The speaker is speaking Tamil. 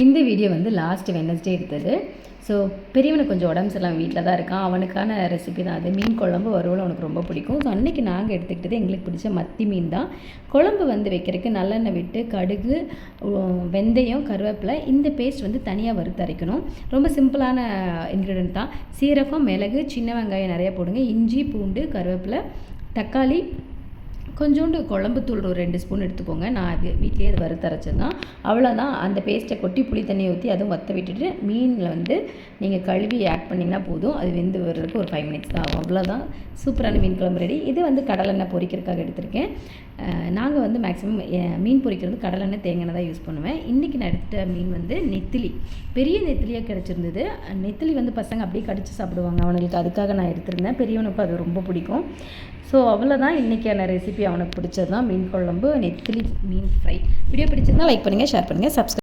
இந்த வீடியோ வந்து லாஸ்ட் வெட்னஸ்டே எடுத்தது. ஸோ பெரியவனுக்கு கொஞ்சம் உடம்பு சரியில்லாமல் வீட்டில் தான் இருக்கான். அவனுக்கான ரெசிபி தான் அது. மீன் குழம்பு வறுவல் அவனுக்கு ரொம்ப பிடிக்கும். ஸோ அன்றைக்கி நாங்கள் எடுத்துக்கிட்டது எங்களுக்கு பிடிச்ச மத்தி மீன் தான். குழம்பு வந்து வைக்கிறதுக்கு நல்லெண்ணெய் விட்டு கடுகு, வெந்தயம், கருவேப்பிலை இந்த பேஸ்ட் வந்து தனியாக வறுத்து அரைக்கணும். ரொம்ப சிம்பிளான இன்க்ரீடியன்ட் தான். சீரகம், மிளகு, சின்ன வெங்காயம் நிறையா போடுங்க. இஞ்சி, பூண்டு, கருவேப்பிலை, தக்காளி, கொஞ்சோண்டு குழம்பு தூள் ஒரு 2 ஸ்பூன் எடுத்துக்கோங்க. நான் வீட்லேயே அது வறுத்தரைச்சது தான். அவ்வளோதான். அந்த பேஸ்ட்டை கொட்டி புளி தண்ணியை ஊற்றி அதுவும் வற்ற விட்டுட்டு மீனில் வந்து நீங்கள் கழுவி ஆட் பண்ணிங்கன்னா போதும். அது வெந்து வர்றதுக்கு ஒரு 5 மினிட்ஸ் தான் ஆகும். அவ்வளோதான். சூப்பரான மீன் குழம்பு ரெடி. இது வந்து கடலெண்ணெய் பொரிக்கிறதுக்காக எடுத்திருக்கேன். நாங்கள் வந்து மேக்ஸிமம் மீன் பொரிக்கிறது கடலெண்ணெய், தேங்காய் தான் யூஸ் பண்ணுவேன். இன்றைக்கி நான் எடுத்த மீன் வந்து நெத்திலி. பெரிய நெத்திலியாக கிடச்சிருந்தது. நெத்திலி வந்து பசங்க அப்படியே கடிச்சு சாப்பிடுவாங்க. அவனுக்கு அதுக்காக நான் எடுத்திருந்தேன். பெரியவனுக்கும் அது ரொம்ப பிடிக்கும். ஸோ அவ்வளோதான் இன்றைக்கான ரெசிபி. அவனுக்கு பிடிச்சது தான் மீன் குழம்பு, நெத்திலி மீன் ஃப்ரை. வீடியோ பிடிச்சிருந்தால் லைக் பண்ணுங்கள், ஷேர் பண்ணுங்கள், சப்ஸ்கிரைப்